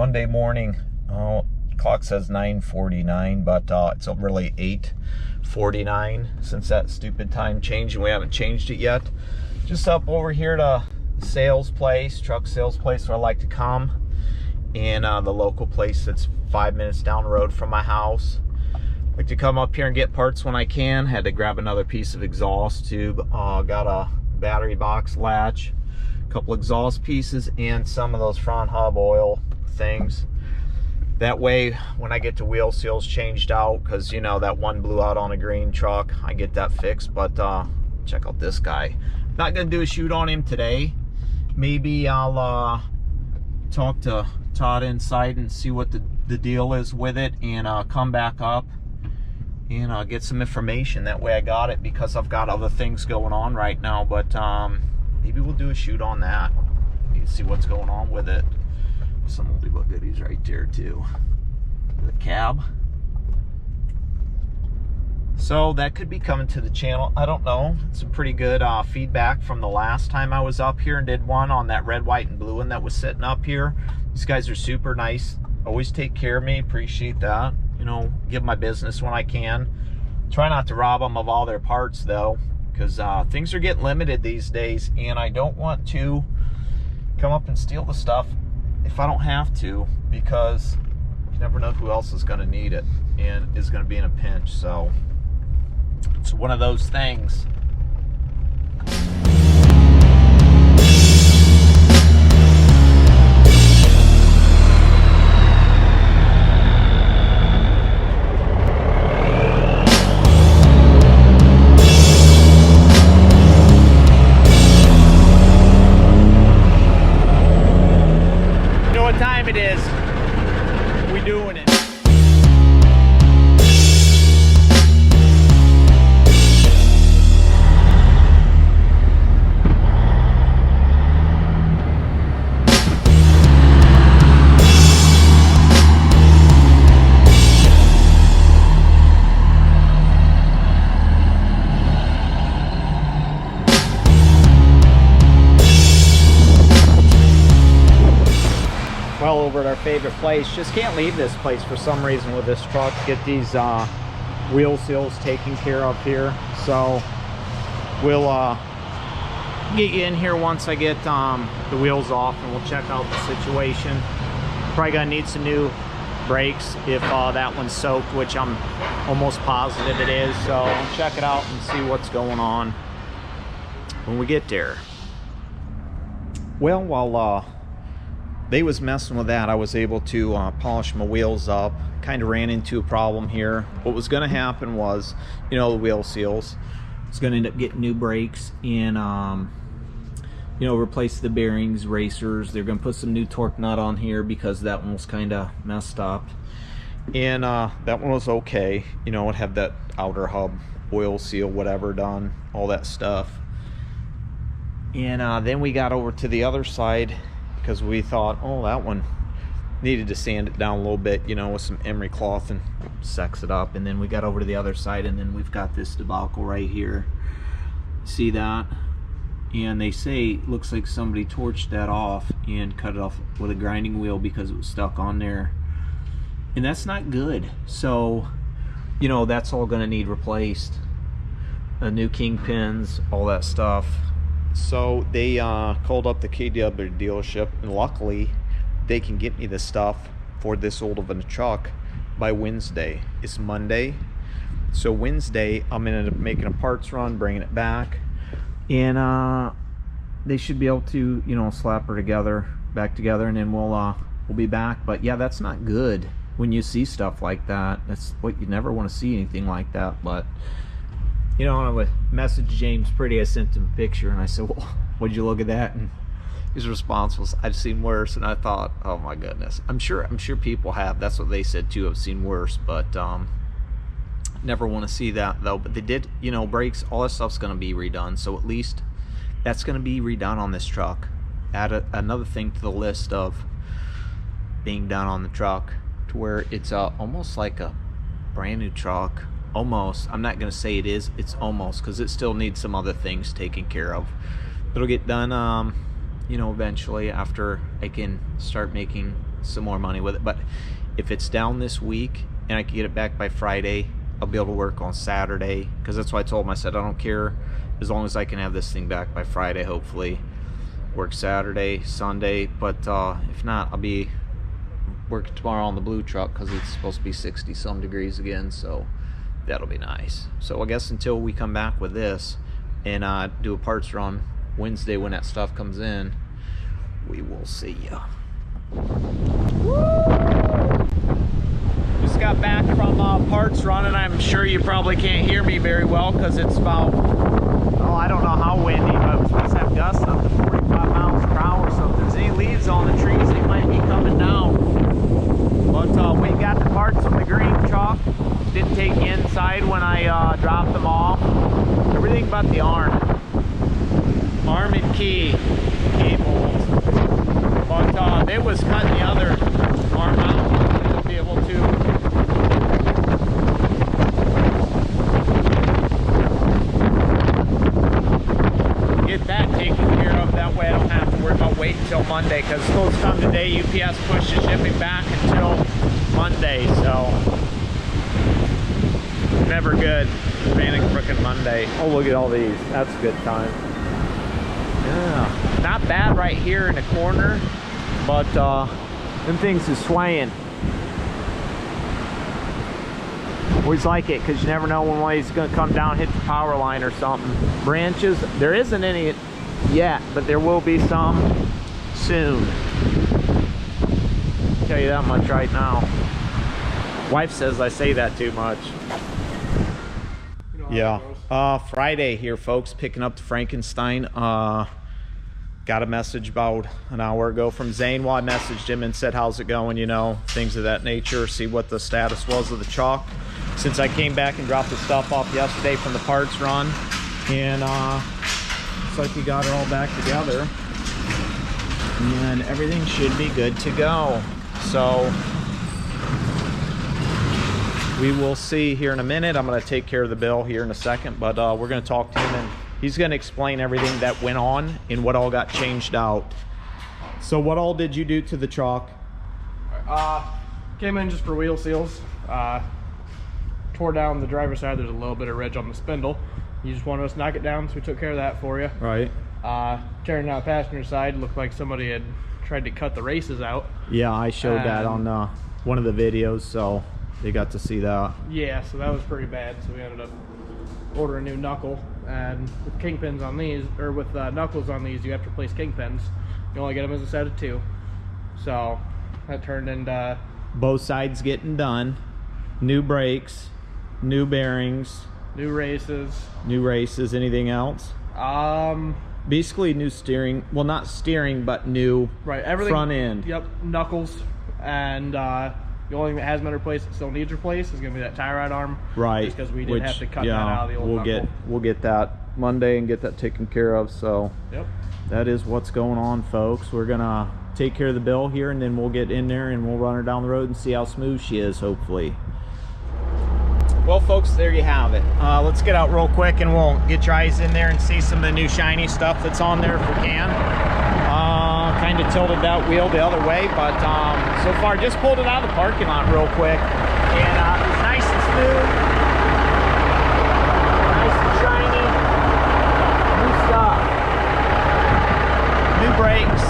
Monday morning. Clock says 9:49, but it's really 8:49 since that stupid time changed, and we haven't changed it yet. Just up over here to the sales place, truck sales place, where I like to come, and the local place that's 5 minutes down the road from my house. I like to come up here and get parts when I can. Had to grab another piece of exhaust tube. Got a battery box latch, a couple exhaust pieces, and some of those front hub oil things. That way, when I get the wheel seals changed out, because you know that one blew out on a green truck, I get that fixed. But check out this guy. Not gonna do a shoot on him today. Maybe I'll talk to Todd inside and see what the deal is with it, and come back up and get some information. That way I got it, because I've got other things going on right now. But maybe we'll do a shoot on that. Need to see what's going on with it. Some oldie goodies right there too. The cab. So that could be coming to the channel. I don't know. It's a pretty good feedback from the last time I was up here and did one on that red, white, and blue one that was sitting up here. These guys are super nice. Always take care of me. Appreciate that. You know, give my business when I can. Try not to rob them of all their parts though, because things are getting limited these days, and I don't want to come up and steal the stuff if I don't have to, because you never know who else is going to need it and is going to be in a pinch. So it's one of those things. It is. We doing it. Well, over at our favorite place. Just can't leave this place for some reason with this truck. Get these wheel seals taken care of here. So we'll get you in here once I get the wheels off, and we'll check out the situation. Probably gonna need some new brakes if that one's soaked, which I'm almost positive it is. So I'll check it out and see what's going on when we get there. Well, while they was messing with that, I was able to polish my wheels up. Kind of ran into a problem here. What was going to happen was, you know, the wheel seals. It's going to end up getting new brakes and, you know, replace the bearings, racers. They're going to put some new torque nut on here because that one was kind of messed up. And that one was okay. You know, it had that outer hub oil seal, whatever, done, all that stuff. And then we got over to the other side, because we thought, oh, that one needed to sand it down a little bit, you know, with some emery cloth and sex it up. And then we got over to the other side, and then we've got this debacle right here. See that? And they say it looks like somebody torched that off and cut it off with a grinding wheel because it was stuck on there. And that's not good. So, you know, that's all going to need replaced. New kingpins, all that stuff. So they called up the K100E dealership, and luckily they can get me this stuff for this old of a truck by Wednesday. It's Monday, so Wednesday I'm gonna end up making a parts run, bringing it back, and they should be able to, you know, slap her back together, and then we'll be back. But yeah, that's not good when you see stuff like that. That's what you never want to see, anything like that. But you know, I would message James Pretty. I sent him a picture and I said, well, would you look at that? And his response was, I've seen worse. And I thought, oh my goodness, I'm sure people have. That's what they said too. I've seen worse, but never want to see that though. But they did, you know, brakes, all that stuff's going to be redone. So at least that's going to be redone on this truck. Add another thing to the list of being done on the truck, to where it's almost like a brand new truck. Almost. I'm not going to say it is. It's almost, because it still needs some other things taken care of. It'll get done, you know, eventually, after I can start making some more money with it. But if it's down this week and I can get it back by Friday, I'll be able to work on Saturday, because that's why I told him, I said, I don't care as long as I can have this thing back by Friday, hopefully. Work Saturday, Sunday, but if not, I'll be working tomorrow on the blue truck because it's supposed to be 60 some degrees again, so that'll be nice. So I guess until we come back with this and do a parts run Wednesday when that stuff comes in, we will see ya. Just got back from parts run, and I'm sure you probably can't hear me very well because it's about, oh, I don't know how windy, but we're supposed to have gusts up to 45 miles per hour. So if there's any leaves on the trees, they might be coming down. But we got the parts from the green truck. Didn't take the inside when I dropped them off. Everything but the arm and key cables. But it was cutting the other arm out to be able to get that taken care of. That way I don't have to worry about waiting until Monday, because it's supposed to come today. UPS pushed the shipping back until Monday, so never good. Panic frickin' Monday. Oh, look at all these. That's a good time. Yeah, not bad right here in the corner, but them things is swaying. Always like it, because you never know when one is going to come down, hit the power line or something. Branches, there isn't any yet, but there will be some soon. I'll tell you that much right now. Wife says I say that too much. Yeah. Friday here, folks, picking up the Frankenstein. Got a message about an hour ago from Zane. Well, I messaged him and said, how's it going, you know, things of that nature, see what the status was of the chalk. Since I came back and dropped the stuff off yesterday from the parts run, and looks like we got it all back together, and everything should be good to go. So we will see here in a minute. I'm going to take care of the bill here in a second, but we're going to talk to him, and he's going to explain everything that went on and what all got changed out. So what all did you do to the chalk? Came in just for wheel seals. Tore down the driver's side. There's a little bit of ridge on the spindle. You just wanted us to knock it down, so we took care of that for you. Right. Tearing down the passenger side, looked like somebody had tried to cut the races out. Yeah, I showed that on one of the videos, so they got to see that. Yeah, so that was pretty bad. So we ended up ordering a new knuckle, and with kingpins on these, or with knuckles on these, you have to replace kingpins. You only get them as a set of 2. So that turned into both sides getting done. New brakes, new bearings, new races. Anything else? Basically new steering. Well, not steering, but new everything, front end. Yep, knuckles, and the only thing that hasn't been replaced that still needs replaced is going to be that tie rod arm. Right. Just because we did have to cut that out of the old knuckle. We'll get that Monday and get that taken care of. So yep, that is what's going on, folks. We're gonna take care of the bill here, and then we'll get in there and we'll run her down the road and see how smooth she is, hopefully. Well, folks, there you have it. Let's get out real quick and we'll get your eyes in there and see some of the new shiny stuff that's on there if we can. Kind of tilted that wheel the other way, but so far just pulled it out of the parking lot real quick, and it's nice and smooth, nice and shiny, new stuff, new brakes,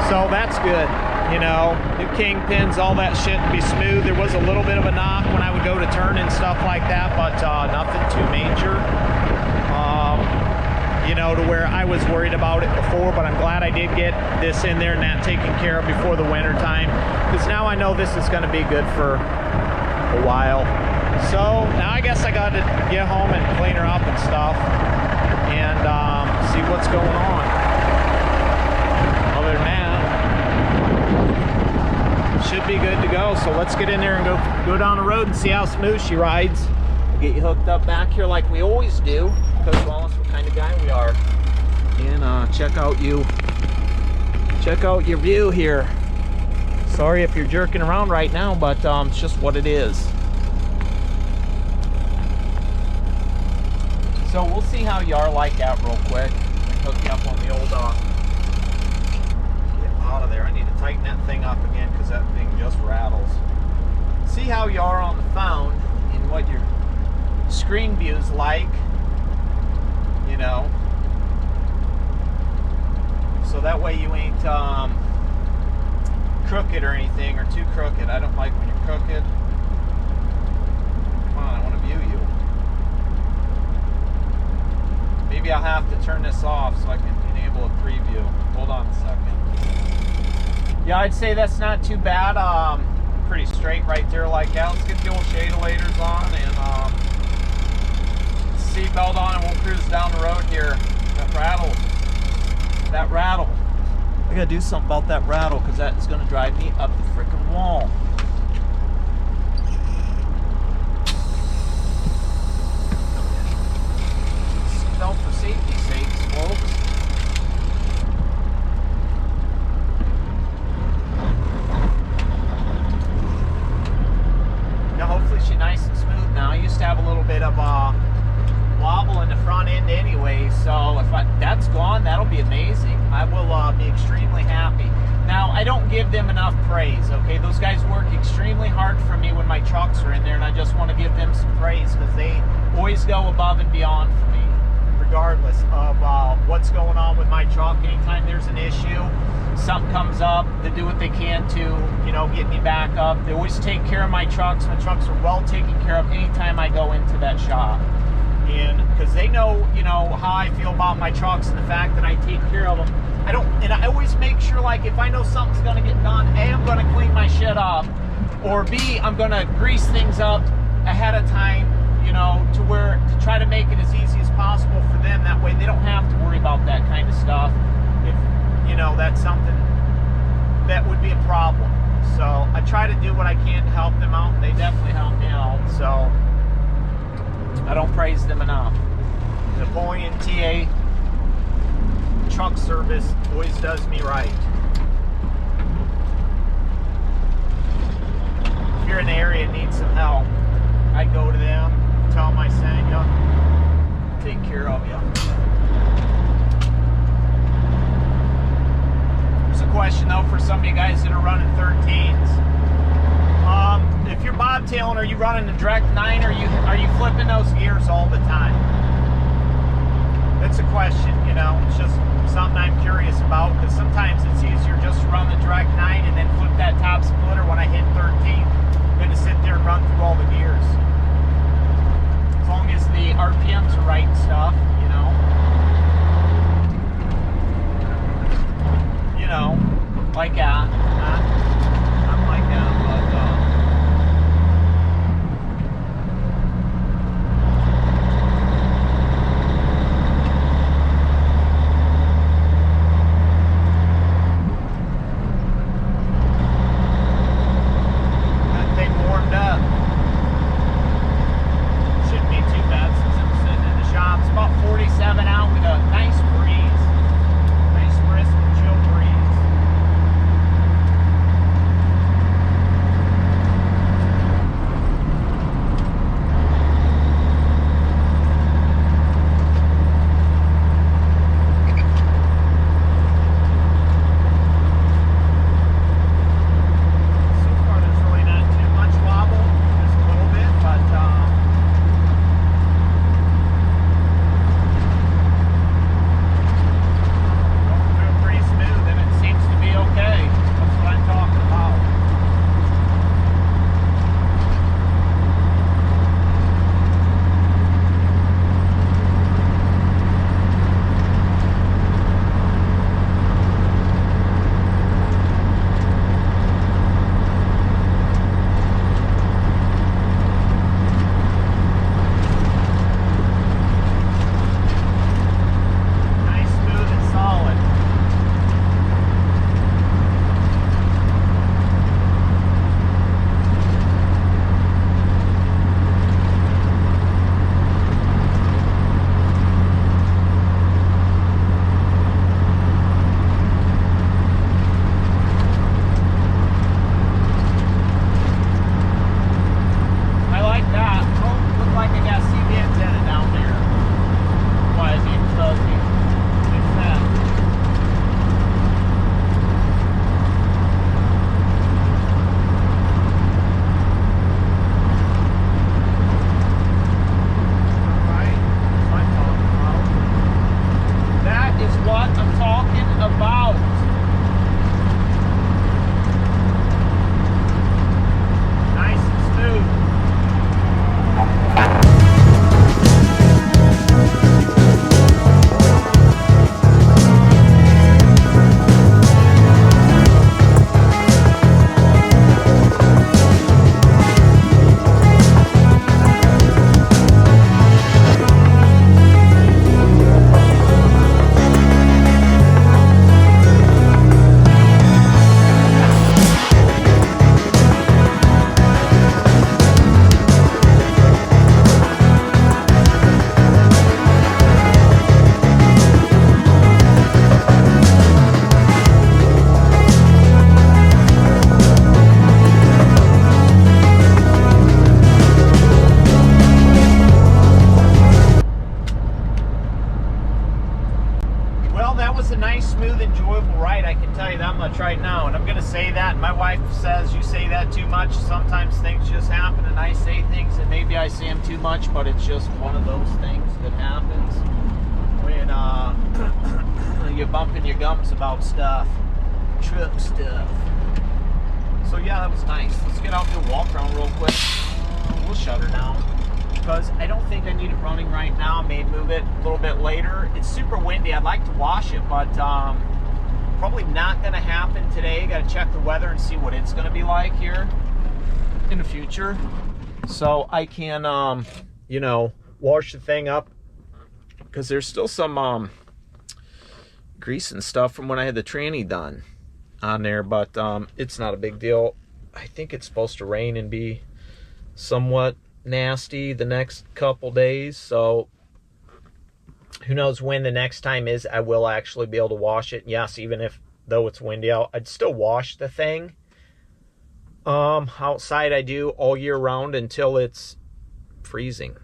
so that's good. You know, new kingpins, all that shit to be smooth. There was a little bit of a knock when I would go to turn and stuff like that, but nothing too major. You know, to where I was worried about it before, but I'm glad I did get this in there and that taken care of before the winter time, because now I know this is going to be good for a while. So now I guess I got to get home and clean her up and stuff, and see what's going on. Other than that, should be good to go. So let's get in there and go down the road and see how smooth she rides. We'll get you hooked up back here like we always do, because well, that's what kind of guy we are. And check out your view here. Sorry if you're jerking around right now, but it's just what it is. So we'll see how you are like that real quick. Hook you up on the old get out of there. I need to tighten that thing up again how you are on the phone and what your screen view is like, you know, so that way you ain't crooked or anything, or too crooked. I don't like when you're crooked. Come on, I want to view you. Maybe I'll have to turn this off so I can enable a preview. Hold on a second. Yeah, I'd say that's not too bad. Pretty straight right there like that. Let's get the old shade-elators on and seatbelt on, and we'll cruise down the road here. That rattle. That rattle. I gotta do something about that rattle because that is gonna drive me up the frickin' wall. Seatbelt for safety's sakes, folks. Now hopefully she's nice and smooth now. I used to have a little bit of wobble in the front end anyway, so if that's gone, that'll be amazing. I will be extremely happy. Now, I don't give them enough praise, okay? Those guys work extremely hard for me when my trucks are in there, and I just want to give them some praise because they always go above and beyond for me, regardless of what's going on with my truck. Anytime there's an issue, something comes up, they do what they can to, you know, get me back up. They always take care of my trucks. My trucks are well taken care of anytime I go into that shop. And because they know, you know, how I feel about my trucks and the fact that I take care of them. And I always make sure, like, if I know something's going to get done, A, I'm going to clean my shit up, or B, I'm going to grease things up ahead of time, you know, to try to make it as easy as possible for them. That way they don't have to worry about that kind of stuff. If, you know, that's something that would be a problem. So I try to do what I can to help them out. They definitely help me out. So I don't praise them enough. Napoleon TA truck service always does me right. If you're in the area and need some help, I go to them, tell them I sent you, take care of you. There's a question though for some of you guys that are running 13s. If you're bobtailing, are you running the direct 9, or are you flipping those gears all the time? That's a question, you know. It's just something I'm curious about, because sometimes it's easier just to run the direct 9 and then flip that top splitter when I hit 13 than to sit there and run through all the gears. As long as the RPMs are right and stuff, you know. You know, like that. Not like that, but much right now, and I'm gonna say that, and my wife says you say that too much. Sometimes things just happen, and I say things, and maybe I say them too much, but it's just one of those things that happens when you're bumping your gums about stuff, truck stuff. So yeah, that was nice. Let's get out and do a walk around real quick. We'll shut her down because I don't think I need it running right now. I may move it a little bit later. It's super windy. I'd like to wash it, but probably not going to happen today. Got to check the weather and see what it's going to be like here in the future, so I can you know, wash the thing up, because there's still some grease and stuff from when I had the tranny done on there, but it's not a big deal. I think it's supposed to rain and be somewhat nasty the next couple days, so who knows when the next time is I will actually be able to wash it. Yes, even if though it's windy out, I'd still wash the thing. Outside I do all year round until it's freezing.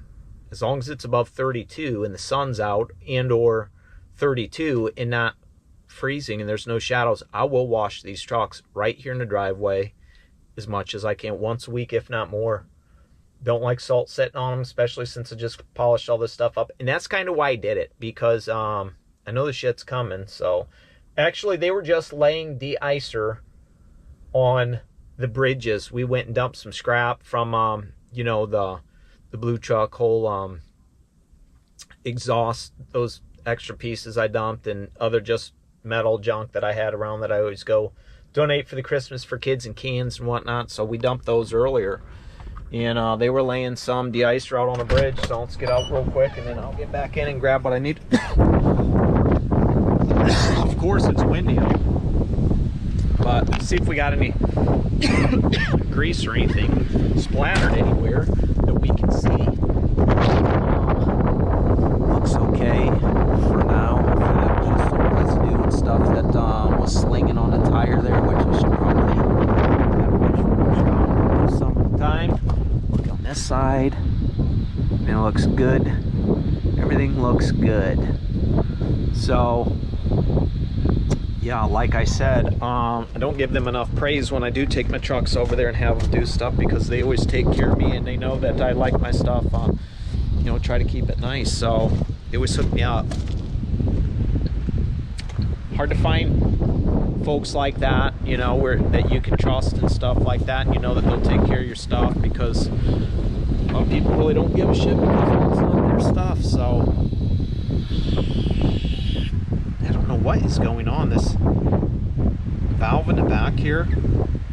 As long as it's above 32 and the sun's out, and or 32 and not freezing and there's no shadows, I will wash these trucks right here in the driveway as much as I can, once a week if not more. Don't like salt sitting on them, especially since I just polished all this stuff up. And that's kind of why I did it, because I know the shit's coming. So actually they were just laying de-icer on the bridges. We went and dumped some scrap from you know, the blue truck whole exhaust, those extra pieces I dumped, and other just metal junk that I had around that I always go donate for the Christmas for kids and cans and whatnot. So we dumped those earlier, and they were laying some de-icer out on the bridge. So let's get out real quick and then I'll get back in and grab what I need. Of course it's windy out, but see if we got any grease or anything splattered anywhere that we can see. Looks okay for now. That was just some residue and stuff that was slinging on the tire there, which I should probably have sometime. Look on this side, and it looks good. Everything looks good. So yeah, like I said, I don't give them enough praise when I do take my trucks over there and have them do stuff, because they always take care of me and they know that I like my stuff, you know, try to keep it nice. So they always hook me up. Hard to find folks like that, you know, that you can trust and stuff like that, and you know that they'll take care of your stuff, because a lot of people really don't give a shit because it's not their stuff. So I don't know what is going on. This valve in the back here,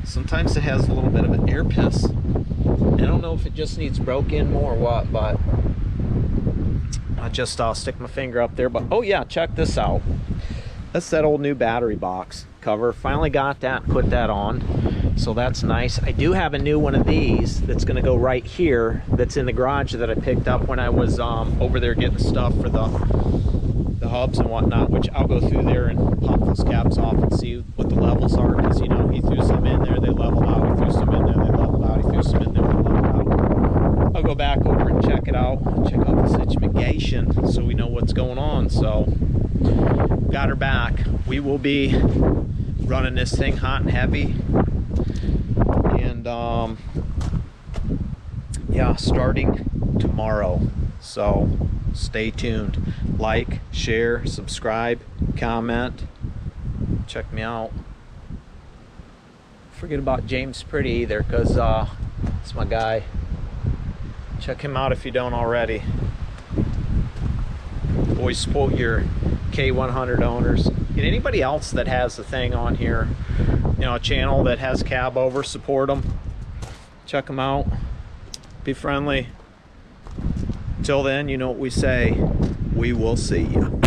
sometimes it has a little bit of an air piss. I don't know if it just needs broke in more or what, but I'll just stick my finger up there. But oh yeah, check this out. That's that old new battery box cover. Finally got that and put that on, so that's nice. I do have a new one of these that's going to go right here, that's in the garage, that I picked up when I was over there getting stuff for the hubs and whatnot, which I'll go through there and pop those caps off and see what the levels are, because you know, he threw some in there, they leveled out, he threw some in there, they leveled out, he threw some in there, they leveled out. I'll go back over and check it out, check out the situation, so we know what's going on. So got her back. We will be running this thing hot and heavy, and yeah, starting tomorrow. So stay tuned. Like, share, subscribe, comment, check me out. Forget about James Pretty either, because it's my guy. Check him out if you don't already. Always support your K100 owners, and anybody else that has a thing on here, you know, a channel that has Cabover, support them. Check them out. Be friendly. Till then, you know what we say. We will see you.